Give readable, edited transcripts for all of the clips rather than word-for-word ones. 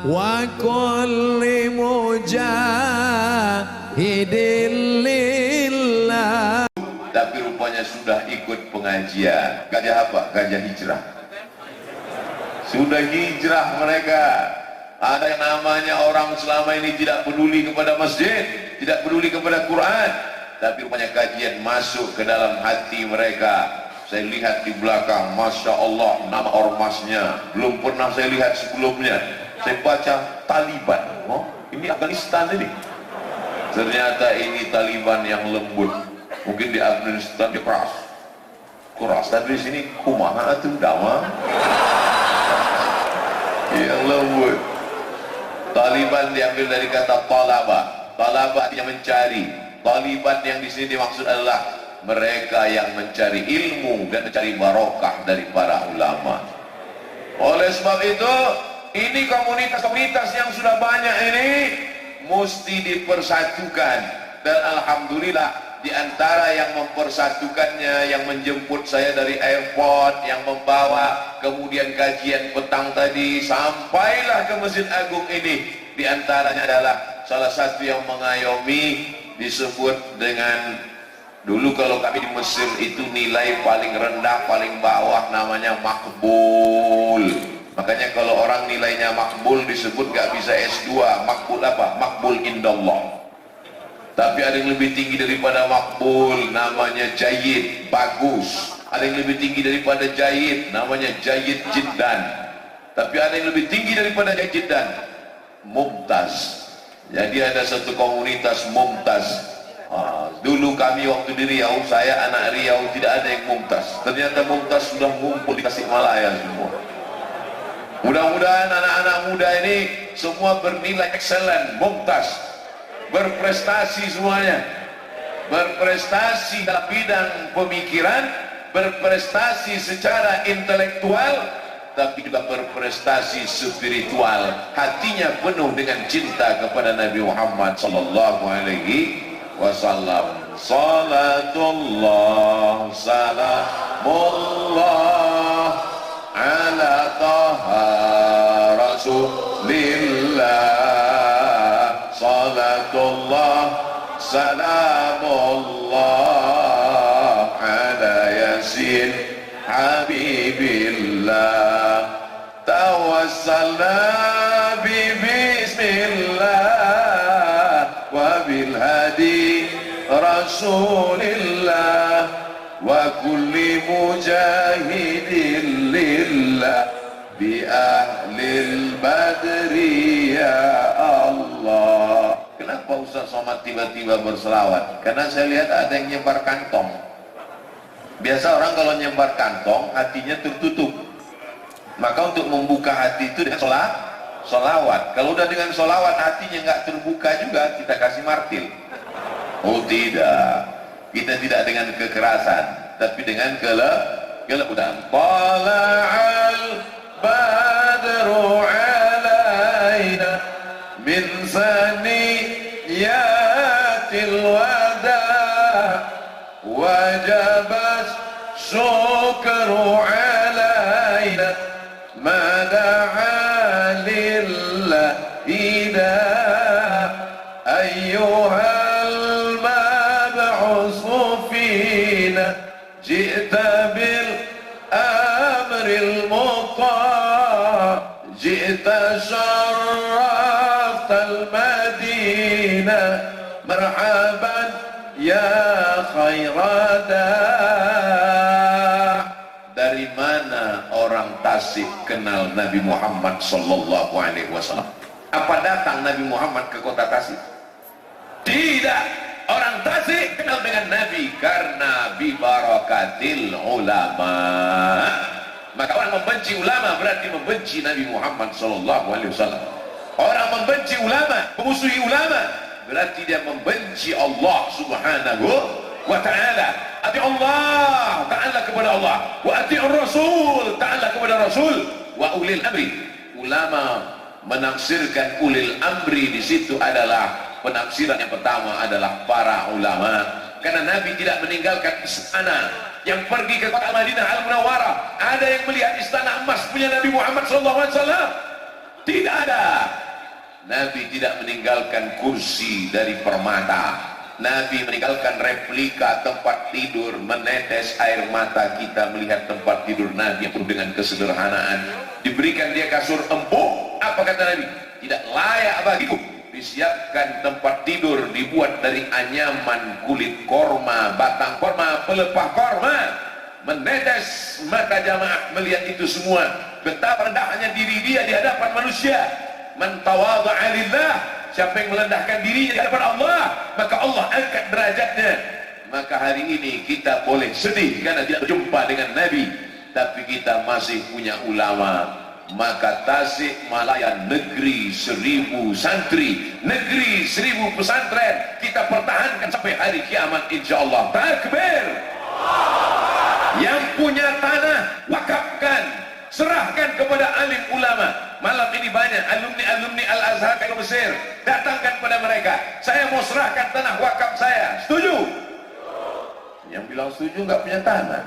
wa kulli mujahidin lillah. Tapi rupanya sudah ikut pengajian. Gajah apa? Gajah hijrah. Sudah hijrah mereka. Ada yang namanya orang selama ini tidak peduli kepada masjid, tidak peduli kepada Quran, tapi rupanya kajian masuk ke dalam hati mereka. Saya lihat di belakang, Masya Allah, nama ormasnya belum pernah saya lihat sebelumnya. Saya baca Taliban. Oh, ini Afghanistan ini. Ternyata ini Taliban yang lembut. Mungkin di Afghanistan dia keras, tapi di sini kumaha itu damai. Yang lembut. Taliban diambil dari kata talaba. Talaba yang mencari. Taliban yang di sini dimaksud adalah mereka yang mencari ilmu dan mencari barokah dari para ulama. Oleh sebab itu, ini komunitas-komunitas yang sudah banyak ini mesti dipersatukan. Dan alhamdulillah, di antara yang mempersatukannya, yang menjemput saya dari airport, yang membawa kemudian kajian petang tadi sampailah ke Masjid Agung ini, di antaranya adalah salah satu yang mengayomi, disebut dengan, dulu kalau kami di Mesir itu nilai paling rendah, paling bawah namanya makbul. Makanya kalau orang nilainya makbul disebut gak bisa S2. Makbul apa? Makbul indallah. Tapi ada yang lebih tinggi daripada makbul, namanya jayyid, bagus. Ada yang lebih tinggi daripada jayyid, namanya jayyid jiddan. Tapi ada yang lebih tinggi daripada jayyid jiddan, mumtaz. Jadi ada satu komunitas mumtaz. Dulu kami waktu di Riau, saya anak Riau, tidak ada yang mumtaz. Ternyata mumtaz sudah ngumpul di Tasikmalaya semua. Mudah-mudahan anak-anak muda ini semua bernilai excellent, mumtaz, berprestasi semuanya, berprestasi dalam bidang pemikiran, berprestasi secara intelektual, tapi juga berprestasi spiritual. Hatinya penuh dengan cinta kepada Nabi Muhammad sallallahu alaihi wasallam. Salatullah salamullah ala taha rasulillah. Salatullah salamullah ala yasin habibillah. Tawassalna bi bismillah wa bil hadi rasulillah wa kulli mujahidin lillah bi ahlil badri ya Allah. Kenapa Ustaz Somad tiba-tiba berselawat? Karena saya lihat ada yang nyebar kantong. Biasa orang kalau nyebar kantong hatinya tertutup. Maka untuk membuka hati itu dengan solawat. Kalau udah dengan solawat hatinya nggak terbuka juga, kita kasih martil. Oh tidak, kita tidak dengan kekerasan, tapi dengan kelebutan. Tala'al badru alaina min saniyatil wada wajabas syukru alaina ma da'a lillahi da ayyuhal mab'usu fina ji'ta bil amril muta' ji'ta syarraftal madinah marhaban ya khairada. Dari mana orang Tasik kenal Nabi Muhammad sallallahu alaihi wasallam? Apa datang Nabi Muhammad ke kota Tasik? Tidak. Orang Tasik kenal dengan Nabi karena bi barakatil ulama. Maka orang membenci ulama berarti membenci Nabi Muhammad sallallahu alaihi wasallam. Orang membenci ulama, memusuhi ulama, berarti dia membenci Allah subhanahu wa ta'ala. Ati Allah, ta'ala kepada Allah, wa ati Rasul, ta'ala kepada Rasul, wa ulil amri. Ulama menafsirkan ulil amri di situ adalah penafsiran yang pertama adalah para ulama. Karena Nabi tidak meninggalkan istana yang pergi ke kota Madinah Al-Munawwarah. Ada yang melihat istana emas punya Nabi Muhammad SAW? Tidak ada. Nabi tidak meninggalkan kursi dari permata. Nabi meninggalkan replika tempat tidur, menetes air mata kita melihat tempat tidur Nabi yang penuh dengan kesederhanaan. Diberikan dia kasur empuk, apa kata Nabi? Tidak layak bagiku. Disiapkan tempat tidur dibuat dari anyaman kulit korma, batang korma, pelepah korma. Menetes mata jamaah melihat itu semua. Betapa rendahnya diri dia di hadapan manusia. Man tawadha'a lillah, siapa yang merendahkan dirinya di hadapan Allah, maka Allah angkat derajatnya. Maka hari ini kita boleh sedih karena tidak berjumpa dengan Nabi, tapi kita masih punya ulama. Maka Tasik Malaya, negeri 1000 santri, negeri 1000 pesantren, kita pertahankan sampai hari kiamat insyaallah. Takbir. Yang punya tanah wakafkan, serahkan kepada alim ulama. Malam ini banyak alumni Al-Azhar ke Mesir, datangkan pada mereka, saya mau serahkan tanah wakaf saya. Setuju? Yang bilang setuju nggak punya tanah.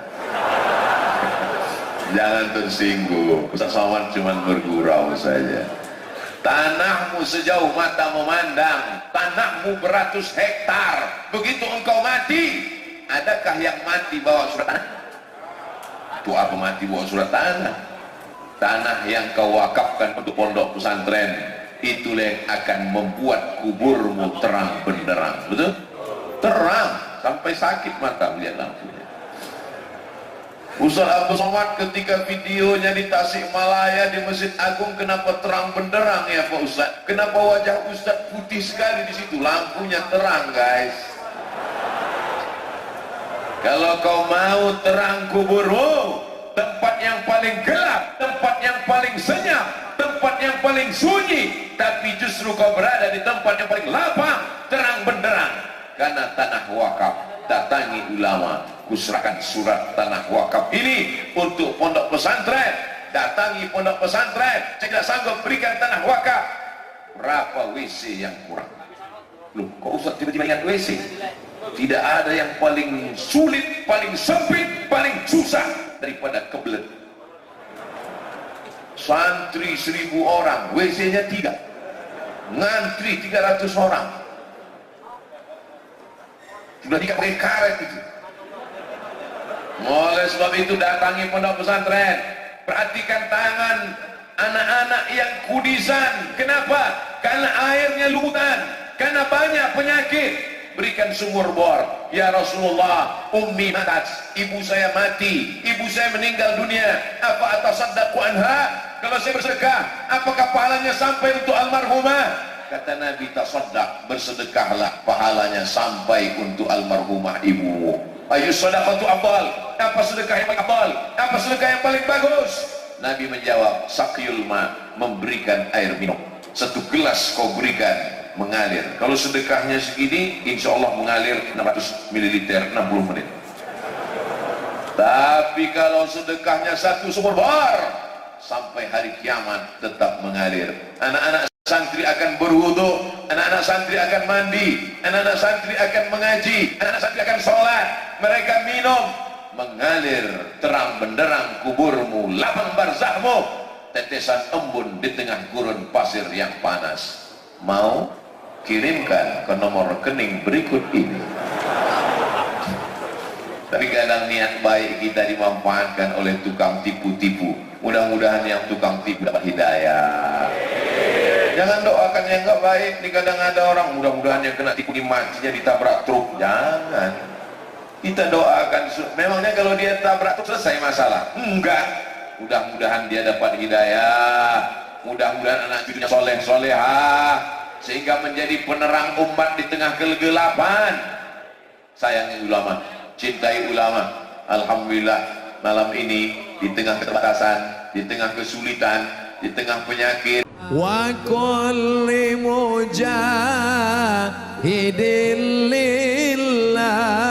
Jangan tersinggung, Ustaz Somad cuma bergurau saja. Tanahmu sejauh mata memandang, tanahmu beratus hektar. Begitu engkau mati, adakah yang mati bawa surat tanah? Itu apa mati bawa surat tanah? Tanah yang kau wakafkan untuk pondok pesantren, itulah yang akan membuat kuburmu terang benderang. Betul? Terang sampai sakit mata melihat lampunya. Ustaz Abdul Somad ketika videonya di Tasikmalaya di Masjid Agung, kenapa terang benderang ya Pak Ustaz? Kenapa wajah Ustaz putih sekali di situ? Lampunya terang, guys. Kalau kau mau terang kuburmu, tempat yang paling gelap, tempat yang paling senyap, tempat yang paling sunyi, tapi justru kau berada di tempat yang paling lapang, terang benderang. Karena tanah wakaf, datangi ulama, kuserahkan surat tanah wakaf ini untuk pondok pesantren. Datangi pondok pesantren, saya tidak sanggup berikan tanah wakaf. Berapa WC yang kurang? Loh, kok Ustaz tiba-tiba ingat WC? Tidak ada yang paling sulit, paling sempit, paling susah daripada kebelet. Santri 1000 orang, WC-nya 3, ngantri 300 orang. Sudah tidak pakai karet itu. Oleh sebab itu datangi pondok pesantren, perhatikan tangan anak-anak yang kudisan. Kenapa? Karena airnya lutan, karena banyak penyakit. Berikan sumur bor. Ya Rasulullah, ummi matat, ibu saya mati, ibu saya meninggal dunia. Apa atasaddaqu anha? Kalau saya bersedekah, apakah pahalanya sampai untuk almarhumah? Kata Nabi, tasaddaq, bersedekahlah, pahalanya sampai untuk almarhumah ibumu. Ayu sadaqatu afdal, apa sedekah yang paling afdal? Apa sedekah yang paling bagus? Nabi menjawab, saqyul ma, memberikan air minum. 1 gelas kau berikan, mengalir. Kalau sedekahnya segini, insya Allah mengalir 600 ml 60 menit. Tapi kalau sedekahnya 1 sumur bor, sampai hari kiamat tetap mengalir. Anak-anak santri akan berwudu, anak-anak santri akan mandi, anak-anak santri akan mengaji, anak-anak santri akan sholat. Mereka minum, mengalir terang benderang kuburmu, lapang barzahmu, tetesan embun di tengah gurun pasir yang panas. Mau? Kirimkan ke nomor rekening berikut ini. Tapi kadang niat baik kita dimanfaatkan oleh tukang tipu-tipu. Mudah-mudahan yang tukang tipu dapat hidayah. Jangan doakan yang nggak baik. Ini kadang ada orang, mudah-mudahan yang kena tipu ini matinya ditabrak truk. Jangan. Kita doakan, memangnya kalau dia tabrak truk selesai masalah? Enggak. Mudah-mudahan dia dapat hidayah. Mudah-mudahan anak cucunya soleh solehah, sehingga menjadi penerang umat di tengah kegelapan. Sayangi ulama, cintai ulama. Alhamdulillah malam ini di tengah keterbatasan, di tengah kesulitan, di tengah penyakit, wa kulli mujahidin lillah.